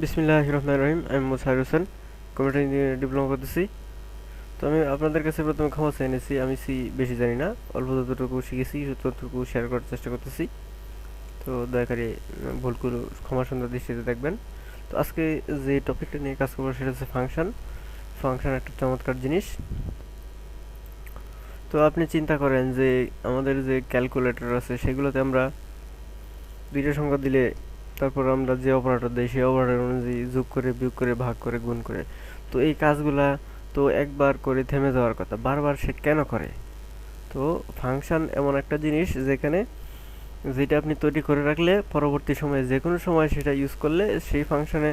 বিসমিল্লাহির রহমানির রহিম। আমি মোসাইর হোসেন, কম্পিউটার ইঞ্জিনিয়ারিং ডিপ্লোমা করতেছি। তো আমি আপনাদের কাছে প্রথমে ক্ষমা চেয়ে নিয়েছি, আমি বেশি জানি না, অল্প যতটুকু শিখেছি ততটুকু শেয়ার করার চেষ্টা করতেছি। তো দয়া করে ভুলগুলো ক্ষমা সুন্দর দৃষ্টিতে দেখবেন। তো আজকে যে টপিকটা নিয়ে কাজ করবো সেটা হচ্ছে ফাংশন। ফাংশন একটা চমৎকার জিনিস। তো আপনি চিন্তা করেন যে আমাদের যে ক্যালকুলেটর আছে সেগুলোতে আমরা দুইটা সংখ্যা দিলে তারপর আমরা যে অপারেটর দিই সেই অপারেটর অনুযায়ী যোগ করে বিয়োগ করে ভাগ করে গুণ করে, তো এই কাজগুলা তো একবার করে থেমে যাওয়ার কথা, বারবার সে কেন করে? তো ফাংশন এমন একটা জিনিস যেখানে যেটা আপনি তৈরি করে রাখলে পরবর্তী সময়ে যে কোনো সময় সেটা ইউজ করলে সেই ফাংশনে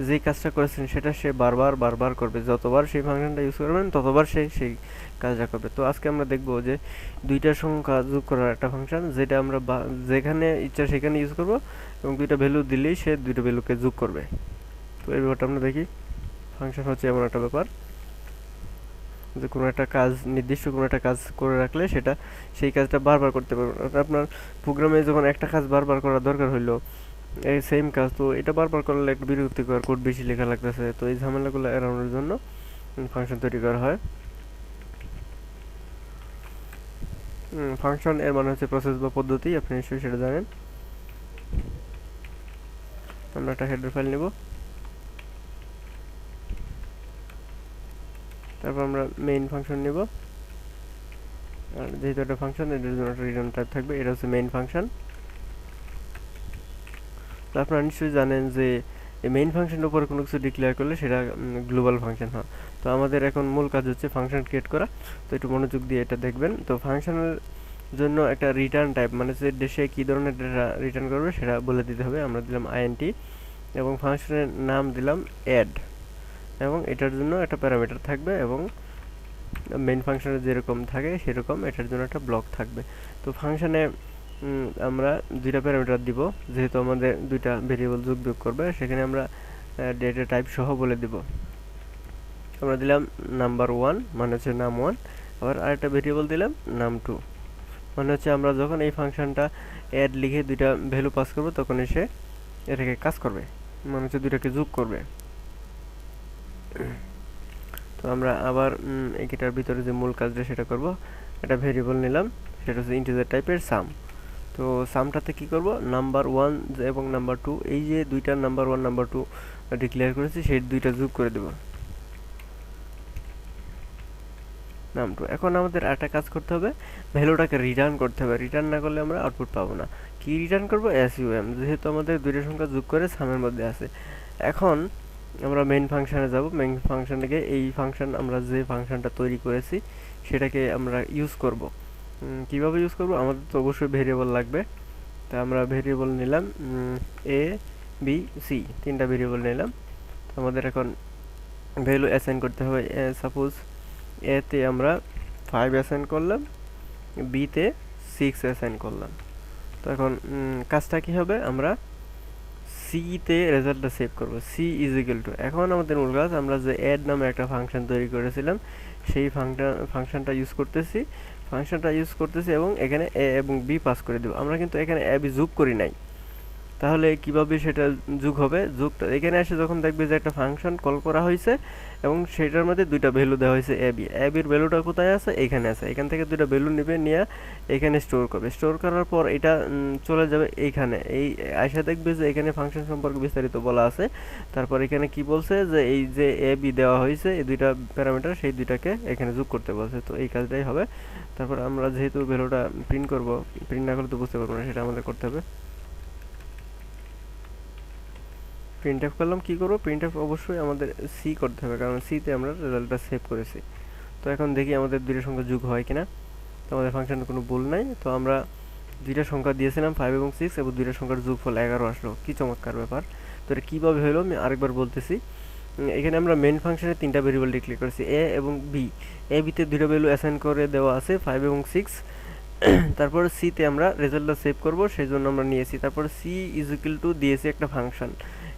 যেই কাজটা করেছেন সেটা সে বারবার বারবার করবে, যতবার সেই ফাংশনটা ইউজ করবেন ততবার সে সেই কাজটা করবে। তো আজকে আমরা দেখব যে দুইটা সংখ্যা যোগ করার একটা ফাংশন যেটা আমরা যেখানে ইচ্ছা সেখানে ইউজ করব, এবং দুইটা ভ্যালু দিলেই সে দুইটা ভ্যালুকে যোগ করবে। তো এই ব্যাপারটা আমরা দেখি। ফাংশন হচ্ছে এমন একটা ব্যাপার যে কোনো একটা কাজ, নির্দিষ্ট কোনো একটা কাজ করে রাখলে সেটা সেই কাজটা বারবার করতে পারবেন। আপনার প্রোগ্রামে যখন একটা কাজ বারবার করার দরকার হইলো, এই সেম কাজ, তো এটা বারবার করলে একটু বিরক্তিকর, কোড বেশি লেখা লাগতেছে, তো এই ঝামেলাগুলো এড়ানোর জন্য ফাংশন তৈরি করা হয়। ফাংশন এর মানে হচ্ছে প্রসেস বা পদ্ধতি, আপনি নিশ্চয়ই সেটা জানেন। আমরা একটা হেডার ফাইল নেব, তারপর আমরা মেইন ফাংশন নেব। আর যেহেতু একটা ফাংশন, এটার জন্য একটা রিটার্ন টাইপ থাকবে, এটা হচ্ছে মেইন ফাংশন। তো আপনারা নিশ্চয়ই জানেন যে এই মেইন ফাংশনের উপরে কোনো কিছু ডিক্লেয়ার করলে সেটা গ্লোবাল ফাংশন হয়। তো আমাদের এখন মূল কাজ হচ্ছে ফাংশন ক্রিয়েট করা। তো একটু মনোযোগ দিয়ে এটা দেখবেন। তো ফাংশনের জন্য একটা রিটার্ন টাইপ, মানে যে দেশে কী ধরনের ডেটা রিটার্ন করবে সেটা বলে দিতে হবে। আমরা দিলাম আইএনটি এবং ফাংশনের নাম দিলাম অ্যাড, এবং এটার জন্য একটা প্যারামিটার থাকবে, এবং মেইন ফাংশনে যেরকম থাকে সেরকম এটার জন্য একটা ব্লক থাকবে। তো ফাংশনে আমরা দুইটা প্যারামিটার দিব, যেহেতু আমাদের দুইটা ভেরিয়েবল যোগ বিয়োগ করবে, সেখানে আমরা ডেটা টাইপ সহ বলে দিব। আমরা দিলাম নাম্বার 1 মানে হচ্ছে নাম 1, আবার আরেকটা ভেরিয়েবল দিলাম নাম 2 মানে হচ্ছে আমরা যখন এই ফাংশনটা অ্যাড লিখে দুইটা ভ্যালু পাস করব তখন এসে এটাকে কাজ করবে, মানে হচ্ছে দুইটাকে যোগ করবে। তো আমরা আবার এটার ভিতরে যে মূল কাজটা সেটা করব। একটা ভেরিয়েবল নিলাম, সেটা হচ্ছে ইন্টিজার টাইপের সাম। তো সামটাতে কি করব, নাম্বার 1 এবং নাম্বার 2, এই যে দুইটা নাম্বার 1 নাম্বার 2 ডিক্লেয়ার করেছি সেই দুইটা যোগ করে দেব নাম 2। এখন আমাদের একটা কাজ করতে হবে, ভ্যালুটাকে রিটার্ন করতে হবে। রিটার্ন না করলে আমরা আউটপুট পাবো না। কি রিটার্ন করব, এসইউএম, যেহেতু আমাদের দুইটা সংখ্যা যোগ করে সামের মধ্যে আছে। এখন আমরা মেইন ফাংশনে যাব। মেইন ফাংশন থেকে এই ফাংশন, আমরা যে ফাংশনটা তৈরি করেছি সেটাকে আমরা ইউজ করব। কিভাবে ইউজ করব, আমাদের তো অবশ্যই ভেরিয়েবল লাগবে। তা আমরা ভেরিয়েবল নিলাম এ বি সি, তিনটা ভেরিয়েবল নিলাম। তো আমাদের এখন ভ্যালু অ্যাসাইন করতে হবে। সাপোজ এতে আমরা 5 অ্যাসাইন করলাম, বিতে 6 অ্যাসাইন করলাম। তো এখন কাজটা কি হবে, আমরা সিতে রেজাল্টটা সেভ করব। সি ইজ ইকুয়াল টু, এখন আমাদের মূল কাজ, আমরা যে অ্যাড নামে একটা ফাংশন তৈরি করেছিলাম সেই ফাংশনটা ইউজ করতেছি এবং এখানে এ এবং বি পাস করে দেব। আমরা কিন্তু এখানে এ বি যোগ করি নাই, তাহলে কিভাবে সেটা যোগ হবে? যোগটা এখানে এসে যখন দেখবে যে একটা ফাংশন কল করা হয়েছে এবং সেটার মধ্যে দুইটা ভ্যালু দেওয়া হয়েছে এ বি, এ বির ভ্যালুটা কোথায় আছে, এখানে আছে। এখান থেকে দুইটা ভ্যালু নেবে, নিয়ে এখানে স্টোর করবে। স্টোর করার পর এটা চলে যাবে এইখানে, এই আয়সা দেখবে যে এখানে ফাংশন সম্পর্কে বিস্তারিত বলা আছে। তারপর এখানে কি বলছে যে এই যে এ বি দেওয়া হয়েছে, এই দুইটা প্যারামিটার, সেই দুইটাকে এখানে যোগ করতে বলছে। তো এই কাজটাই হবে। তারপর আমরা যেহেতু ভ্যালুটা প্রিন্ট করব, প্রিন্ট না করলে তো বুঝতে পারবো না, সেটা আমাদের করতে হবে। প্রিন্টএফ করলাম, কি করব, প্রিন্টএফ অবশ্যই আমাদের সি করতে হবে, কারণ সিতে আমরা রেজাল্টটা সেভ করেছি। তো এখন দেখি আমাদের দুইটা সংখ্যা যোগ হয় কিনা। তো আমাদের ফাংশনের কোনো ভুল নাই। তো আমরা দুইটা সংখ্যা দিয়েছিলাম 5 এবং 6, এবং দুইটা সংখ্যার যোগফল 11 আসলো। কি চমৎকার ব্যাপার! তো এটা কীভাবে হলো আমি আরেকবার বলতেছি। এখানে আমরা মেন ফাংশনে তিনটা ভেরিয়েবল ডিক্লেয়ার করেছি, এ এবং বি। এ বিতে দুইটা ভ্যালু অ্যাসাইন করে দেওয়া আছে 5 এবং 6। তারপর সিতে আমরা রেজাল্টটা সেভ করব, সেই জন্য আমরা নিয়েছি। তারপর সি ইজ ইকুয়াল টু দিয়েছি একটা ফাংশন,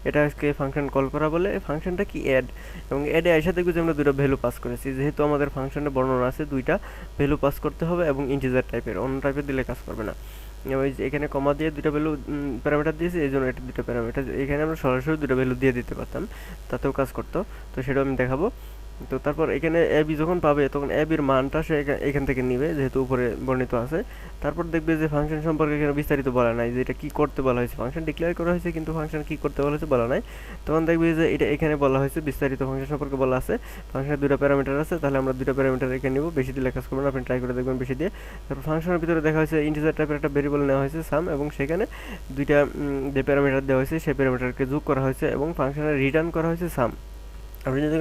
এটা আজকে ফাংশন কল করা বলে। ফাংশনটা কি, অ্যাড, এবং অ্যাডে আইসা দেখবে যে আমরা দুটো ভ্যালু পাস করেছি। যেহেতু আমাদের ফাংশনে বর্ণনা আছে দুইটা ভ্যালু পাস করতে হবে এবং ইন্টিজার টাইপের, অন্য টাইপের দিলে কাজ করবে না। ওই যে এখানে কমা দিয়ে দুইটা ভ্যালু প্যারামিটার দিয়েছি, এই জন্য এটা দুটো প্যারামিটার। এখানে আমরা সরাসরি দুটো ভ্যালু দিয়ে দিতে পারতাম, তাতেও কাজ করতো। তো সেটাও আমি দেখাবো। তো তারপর এখানে এবি যখন পাবে তখন এবির মানটা সে এখান থেকে নিবে, যেহেতু উপরে বর্ণিত আছে। তারপর দেখবে যে ফাংশন সম্পর্কে এখানে বিস্তারিত বলা নাই, যে এটা কী করতে বলা হয়েছে। ফাংশন ডিক্লেয়ার করা হয়েছে কিন্তু ফাংশন কী করতে বলা হয়েছে বলা নাই। তখন দেখবে যে এটা এখানে বলা হয়েছে বিস্তারিত ফাংশন সম্পর্কে বলা আছে। ফাংশনের দুটো প্যারামিটার আছে, তাহলে আমরা দুটো প্যারামিটার এখানে নিব। বেশি দিলে কাজ করবেন, আপনি ট্রাই করে দেখবেন বেশি দিয়ে। তারপর ফাংশনের ভিতরে দেখা হয়েছে ইন্টিজার টাইপের একটা ভেরিয়েবল নেওয়া হয়েছে সাম, এবং সেখানে দুইটা যে প্যারামিটার দেওয়া হয়েছে সেই প্যারামিটারকে যোগ করা হয়েছে এবং ফাংশনে রিটার্ন করা হয়েছে সাম। আপনি যদি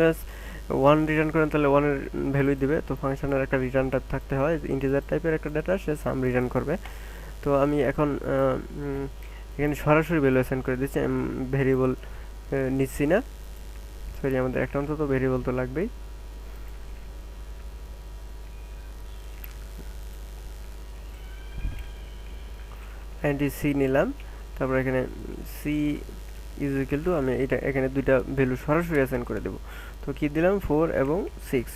ওয়ান রিটার্ন করেন তাহলে ওয়ানের ভ্যালুই দিবে। তো ফাংশনের একটা রিটার্ন টাইপ থাকতে হয়, ইন্টিজার টাইপের একটা ডেটা, সে সাম রিটার্ন করবে। তো আমি এখন এখানে সরাসরি ভ্যালু অ্যাসাইন করে দিচ্ছি, ভেরিয়েবল নিচ্ছি না। সরি, আমাদের একটা অন্তত ভেরিয়েবল তো লাগবেই। অ্যান্টি সি নিলাম, তারপর এখানে সি ইজ ইকুয়াল টু, আমি এটা এখানে দুইটা ভ্যালু সরাসরি অ্যাসাইন করে দেবো। তো কি দিলাম, 4 এবং 6।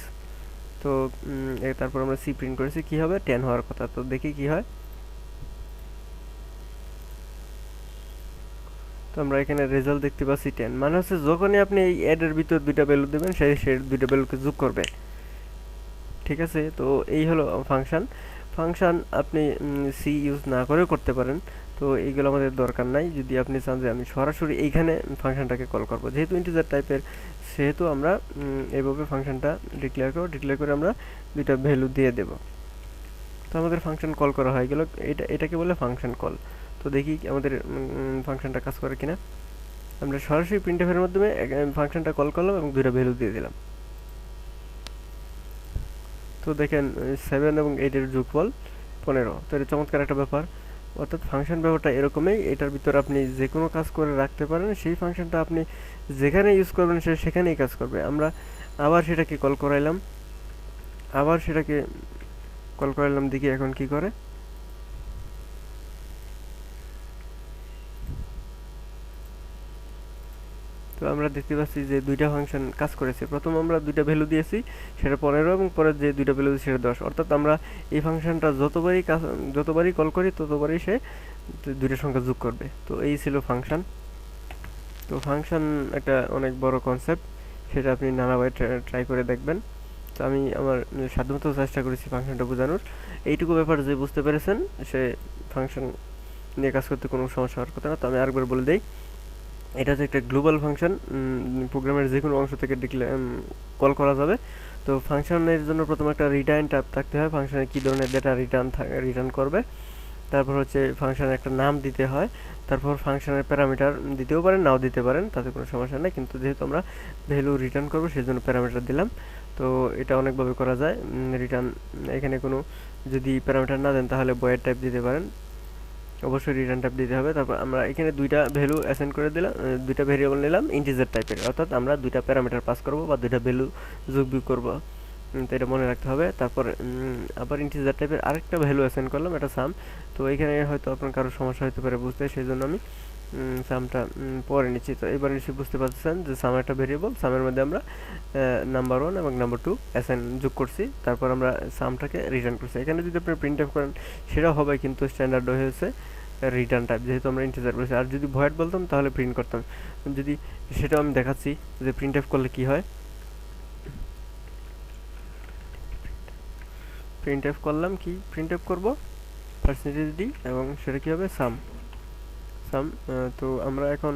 তো তারপর আমরা সি প্রিন্ট করেছি, কি হবে 10 হওয়ার কথা। তো দেখি কি হয়। তো আমরা এখানে রেজাল্ট দেখতে পাচ্ছি 10, মানে হচ্ছে যখনই আপনি এই অ্যাডের ভিতর দুইটা ভ্যালু দেবেন সে দুইটা ভ্যালুকে যোগ করবে। ঠিক আছে, তো এই হলো ফাংশন। ফাংশন আপনি সি ইউজ না করেও করতে পারেন, তো এইগুলো আমাদের দরকার নাই। যদি আপনি চান যে আমি সরাসরি এইখানে ফাংশনটাকে কল করব, যেহেতু ইন্টিজার টাইপের, সেহেতু আমরা এইভাবে ফাংশনটা ডিক্লেয়ার করে আমরা দুইটা ভ্যালু দিয়ে দেব। তো আমাদের ফাংশন কল করা হয়ে গেল, এটাকে বলে ফাংশন কল। তো দেখি আমাদের ফাংশনটা কাজ করে কিনা। আমরা সরাসরি প্রিন্টএফের মাধ্যমে ফাংশনটা কল করলাম এবং দুইটা ভ্যালু দিয়ে দিলাম। তো দেখেন 7 এবং 8-এর যোগফল 15। তো এটা চমৎকার একটা ব্যাপার। অর্থাৎ ফাংশন ব্যাপারটা এরকমই, এটার ভিতর আপনি যে কোনো কাজ করে রাখতে পারেন, সেই ফাংশনটা আপনি যেখানে ইউজ করবেন সে সেখানেই কাজ করবে। আমরা আবার সেটাকে কল করাইলাম, দেখি এখন কি করে। তো আমরা দেখতে পাচ্ছি যে দুইটা ফাংশন কাজ করেছে। প্রথম আমরা দুইটা ভ্যালু দিয়েছি, সেটা 15, এবং পরের যে দুইটা ভ্যালু সেটা 10। অর্থাৎ আমরা এই ফাংশনটা যতবারই কল করি ততবারই সে দুইটা সংখ্যা যোগ করবে। তো এই ছিল ফাংশন। তো ফাংশন একটা অনেক বড় কনসেপ্ট, সেটা আপনি নানাভাবে ট্রাই করে দেখবেন। তো আমি আমার সাধ্যমতো চেষ্টা করেছি ফাংশনটা বোঝানোর। এইটুকু ব্যাপার যে বুঝতে পেরেছেন, সে ফাংশন নিয়ে কাজ করতে কোনো সমস্যা হওয়ার কথা না। তো আমি আরেকবার বলে দিই, এটা হচ্ছে একটা গ্লোবাল ফাংশন, প্রোগ্রামের যে কোনো অংশ থেকে কল করা যাবে। তো ফাংশনের জন্য প্রথমে একটা রিটার্ন টাইপ থাকতে হয়, ফাংশনে কী ধরনের ডেটা রিটার্ন করবে। তারপর হচ্ছে ফাংশনের একটা নাম দিতে হয়। তারপর ফাংশনের প্যারামিটার দিতেও পারেন, নাও দিতে পারেন, তাতে কোনো সমস্যা নেই। কিন্তু যেহেতু আমরা ভ্যালু রিটার্ন করবো সেই জন্য প্যারামিটার দিলাম। তো এটা অনেকভাবে করা যায় রিটার্ন। এখানে কোনো যদি প্যারামিটার না দেন তাহলে ভয়েড টাইপ দিতে পারেন, অবশ্যই রিটার্ন টাইপ দিতে হবে। তারপর আমরা এখানে দুইটা ভ্যালু অ্যাসাইন করে দিলাম, দুইটা ভেরিয়েবল নিলাম ইন্টিজার টাইপের, অর্থাৎ আমরা দুইটা প্যারামিটার পাস করব বা দুইটা ভ্যালু যোগ বিয়োগ করব। তো এটা মনে রাখতে হবে। তারপর আবার ইন্টিজার টাইপের আরেকটা ভ্যালু অ্যাসাইন করলাম, এটা সাম। তো এখানে হয়তো আপনার কারো সমস্যা হতে পারে বুঝতে, সেই জন্য আমি সামটা পরে নিচ্ছি। তো এবার নিশ্চয়ই বুঝতে পারছেন যে সাম একটা ভেরিয়েবল, সামের মধ্যে আমরা নাম্বার 1 এবং নাম্বার 2 অ্যাসাইন যোগ করছি, তারপর আমরা সামটাকে রিটার্ন করছি। এখানে যদি আপনি প্রিন্ট অফ করেন সেটাও হবে, কিন্তু স্ট্যান্ডার্ড হয়েছে রিটার্ন টাইপ, যেহেতু আমরা ইন্টিজার করেছি। আর যদি ভয়েড বলতাম তাহলে প্রিন্ট করতাম। যদি সেটাও আমি দেখাচ্ছি যে প্রিন্ট অফ করলে কি হয়। প্রিন্ট অফ করলাম, কি প্রিন্ট অফ করবো, পার্সেন্টেজ ডি, এবং সেটা কি হবে, সাম। তো আমরা এখন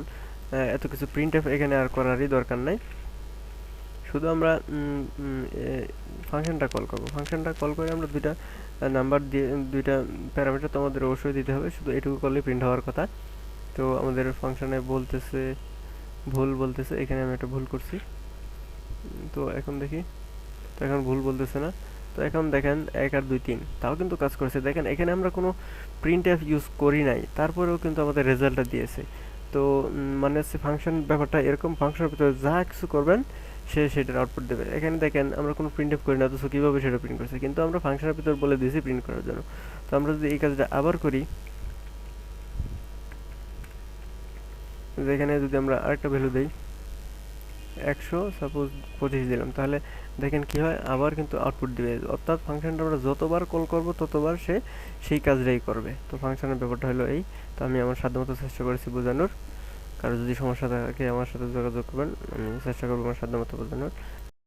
এত কিছু প্রিন্ট অফ এখানে আর করারই দরকার নাই, শুধু আমরা ফাংশনটা কল করব। ফাংশনটা কল করে আমরা দুইটা নাম্বার দিয়ে দুইটা প্যারামিটার তো আমাদের অবশ্যই দিতে হবে, শুধু এটুকু করলে প্রিন্ট হওয়ার কথা। তো আমাদের ফাংশনে ভুল বলতেছে, এখানে আমি একটা ভুল করছি। তো এখন দেখি, তো এখন ভুল বলতেছে না। তো এখন দেখেন 1 আর 2 3, তাও কিন্তু কাজ করেছে। দেখেন এখানে আমরা কোনো প্রিন্ট এফ ইউজ করি নাই, তারপরেও কিন্তু আমাদের রেজাল্টটা দিয়েছে। তো মানে হচ্ছে ফাংশন ব্যাপারটা এরকম, ফাংশনের ভিতরে যা কিছু করবেন সে সেটার আউটপুট দেবে। এখানে দেখেন আমরা কোনো প্রিন্ট এফ করি না, তো কীভাবে সেটা প্রিন্ট করছে, কিন্তু আমরা ফাংশনের ভিতর বলে দিয়েছি প্রিন্ট করার জন্য। তো আমরা যদি এই কাজটা আবার করি, যেখানে যদি আমরা আরেকটা ভ্যালু দেই, 100 সাপোজ 25 দিলাম, তাহলে দেখেন কি হয়, আবার কিন্তু আউটপুট দিবে। অর্থাৎ ফাংশনটা আমরা যতবার কল করব ততবার সে সেই কাজটাই করবে। তো ফাংশনের ব্যাপারটা হলো এই। তো আমি আমার সাধ্যমতো চেষ্টা করেছি বোঝানোর। কারো যদি সমস্যা থাকে আমার সাথে যোগাযোগ করবেন, আমি চেষ্টা করবো আমার সাধ্যমতো বোঝানোর।